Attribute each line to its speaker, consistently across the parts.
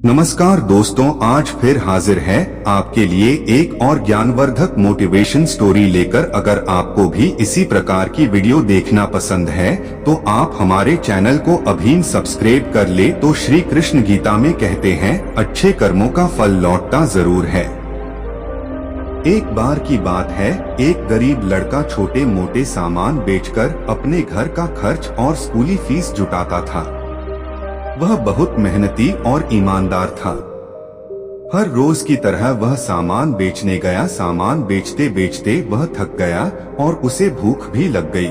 Speaker 1: नमस्कार दोस्तों, आज फिर हाजिर है आपके लिए एक और ज्ञानवर्धक मोटिवेशन स्टोरी लेकर। अगर आपको भी इसी प्रकार की वीडियो देखना पसंद है तो आप हमारे चैनल को अभी सब्सक्राइब कर ले। तो श्री कृष्ण गीता में कहते हैं, अच्छे कर्मों का फल लौटता जरूर है। एक बार की बात है, एक गरीब लड़का छोटे मोटे सामान बेचकर अपने घर का खर्च और स्कूली फीस जुटाता था। वह बहुत मेहनती और ईमानदार था। हर रोज की तरह वह सामान बेचने गया। सामान बेचते बेचते वह थक गया और उसे भूख भी लग गई।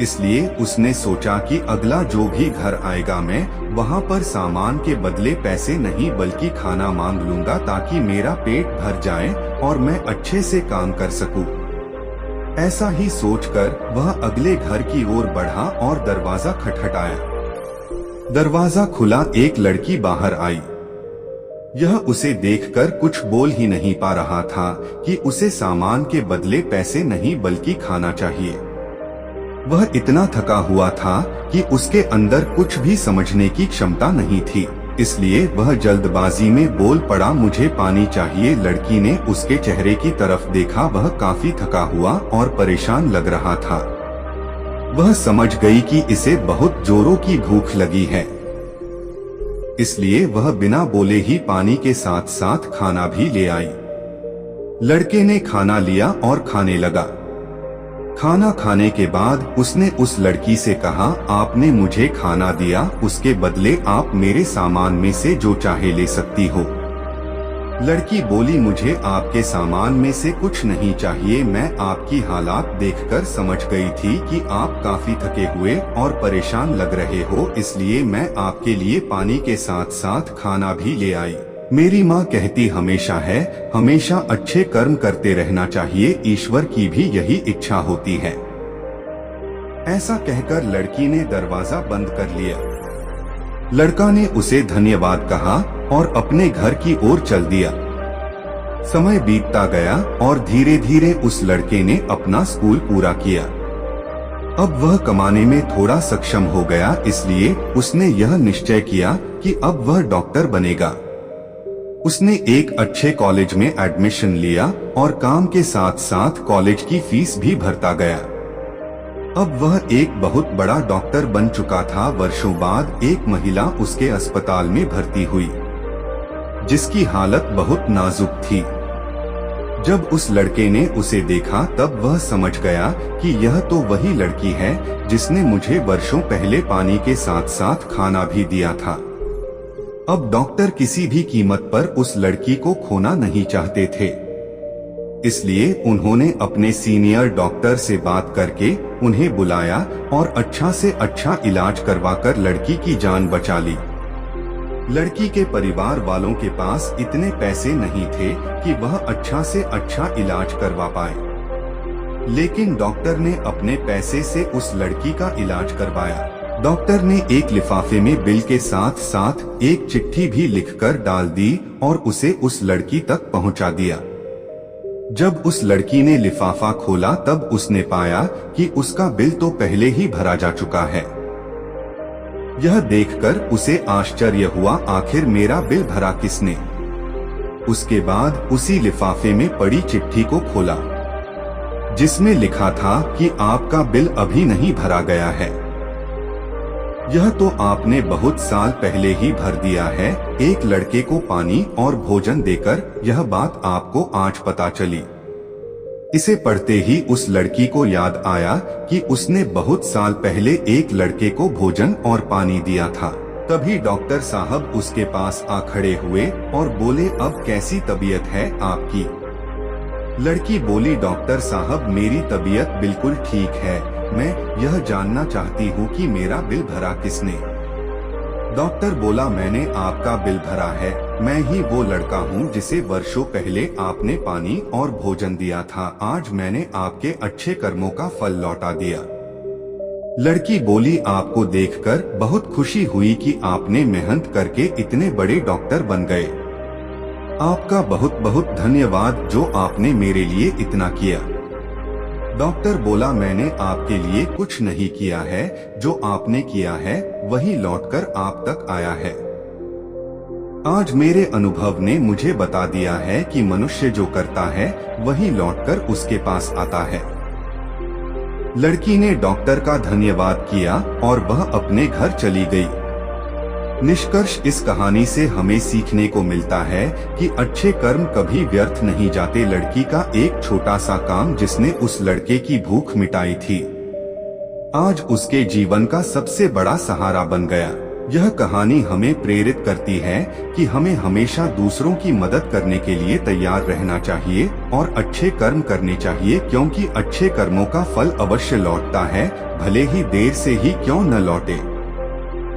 Speaker 1: इसलिए उसने सोचा कि अगला जो भी घर आएगा मैं वहां पर सामान के बदले पैसे नहीं बल्कि खाना मांग लूंगा, ताकि मेरा पेट भर जाए और मैं अच्छे से काम कर सकूं। ऐसा ही सोचकर वह अगले घर की ओर बढ़ा और दरवाजा खटखटाया। दरवाजा खुला, एक लड़की बाहर आई। यह उसे देखकर कुछ बोल ही नहीं पा रहा था कि उसे सामान के बदले पैसे नहीं बल्कि खाना चाहिए। वह इतना थका हुआ था कि उसके अंदर कुछ भी समझने की क्षमता नहीं थी। इसलिए वह जल्दबाजी में बोल पड़ा, मुझे पानी चाहिए। लड़की ने उसके चेहरे की तरफ देखा। वह काफी थका हुआ और परेशान लग रहा था। वह समझ गई कि इसे बहुत जोरों की भूख लगी है। इसलिए वह बिना बोले ही पानी के साथ साथ खाना भी ले आई। लड़के ने खाना लिया और खाने लगा। खाना खाने के बाद उसने उस लड़की से कहा, आपने मुझे खाना दिया, उसके बदले आप मेरे सामान में से जो चाहे ले सकती हो। लड़की बोली, मुझे आपके सामान में से कुछ नहीं चाहिए। मैं आपकी हालात देखकर समझ गई थी कि आप काफी थके हुए और परेशान लग रहे हो, इसलिए मैं आपके लिए पानी के साथ साथ खाना भी ले आई। मेरी माँ कहती हमेशा है, हमेशा अच्छे कर्म करते रहना चाहिए, ईश्वर की भी यही इच्छा होती है। ऐसा कहकर लड़की ने दरवाजा बंद कर लिया। लड़का ने उसे धन्यवाद कहा और अपने घर की ओर चल दिया। समय बीतता गया और धीरे धीरे उस लड़के ने अपना स्कूल पूरा किया। अब वह कमाने में थोड़ा सक्षम हो गया, इसलिए उसने यह निश्चय किया कि अब वह डॉक्टर बनेगा। उसने एक अच्छे कॉलेज में एडमिशन लिया और काम के साथ साथ कॉलेज की फीस भी भरता गया। अब वह एक बहुत बड़ा डॉक्टर बन चुका था। वर्षों बाद एक महिला उसके अस्पताल में भर्ती हुई, जिसकी हालत बहुत नाजुक थी। जब उस लड़के ने उसे देखा तब वह समझ गया कि यह तो वही लड़की है जिसने मुझे वर्षों पहले पानी के साथ साथ खाना भी दिया था। अब डॉक्टर किसी भी कीमत पर उस लड़की को खोना नहीं चाहते थे। इसलिए उन्होंने अपने सीनियर डॉक्टर से बात करके उन्हें बुलाया और अच्छा से अच्छा इलाज करवाकर लड़की की जान बचा ली। लड़की के परिवार वालों के पास इतने पैसे नहीं थे कि वह अच्छा से अच्छा इलाज करवा पाए, लेकिन डॉक्टर ने अपने पैसे से उस लड़की का इलाज करवाया। डॉक्टर ने एक लिफाफे में बिल के साथ साथ एक चिट्ठी भी लिखकर डाल दी और उसे उस लड़की तक पहुंचा दिया। जब उस लड़की ने लिफाफा खोला तब उसने पाया कि उसका बिल तो पहले ही भरा जा चुका है। यह देखकर उसे आश्चर्य हुआ, आखिर मेरा बिल भरा किसने? उसके बाद उसी लिफाफे में पड़ी चिट्ठी को खोला, जिसमें लिखा था कि आपका बिल अभी नहीं भरा गया है। यह तो आपने बहुत साल पहले ही भर दिया है। एक लड़के को पानी और भोजन देकर यह बात आपको आज पता चली। इसे पढ़ते ही उस लड़की को याद आया कि उसने बहुत साल पहले एक लड़के को भोजन और पानी दिया था। तभी डॉक्टर साहब उसके पास आ खड़े हुए और बोले, अब कैसी तबीयत है आपकी? लड़की बोली, डॉक्टर साहब मेरी तबीयत बिल्कुल ठीक है, मैं यह जानना चाहती हूँ कि मेरा बिल भरा किसने? डॉक्टर बोला, मैंने आपका बिल भरा है, मैं ही वो लड़का हूँ जिसे वर्षों पहले आपने पानी और भोजन दिया था। आज मैंने आपके अच्छे कर्मों का फल लौटा दिया। लड़की बोली, आपको देखकर बहुत खुशी हुई कि आपने मेहनत करके इतने बड़े डॉक्टर बन गए। आपका बहुत बहुत धन्यवाद जो आपने मेरे लिए इतना किया। डॉक्टर बोला, मैंने आपके लिए कुछ नहीं किया है, जो आपने किया है वही लौटकर आप तक आया है। आज मेरे अनुभव ने मुझे बता दिया है कि मनुष्य जो करता है वही लौटकर उसके पास आता है। लड़की ने डॉक्टर का धन्यवाद किया और वह अपने घर चली गई। निष्कर्ष इस कहानी से हमें सीखने को मिलता है कि अच्छे कर्म कभी व्यर्थ नहीं जाते। लड़की का एक छोटा सा काम जिसने उस लड़के की भूख मिटाई थी, आज उसके जीवन का सबसे बड़ा सहारा बन गया। यह कहानी हमें प्रेरित करती है कि हमें हमेशा दूसरों की मदद करने के लिए तैयार रहना चाहिए और अच्छे कर्म करने चाहिए, क्योंकि अच्छे कर्मों का फल अवश्य लौटता है, भले ही देर से ही क्यों न लौटे।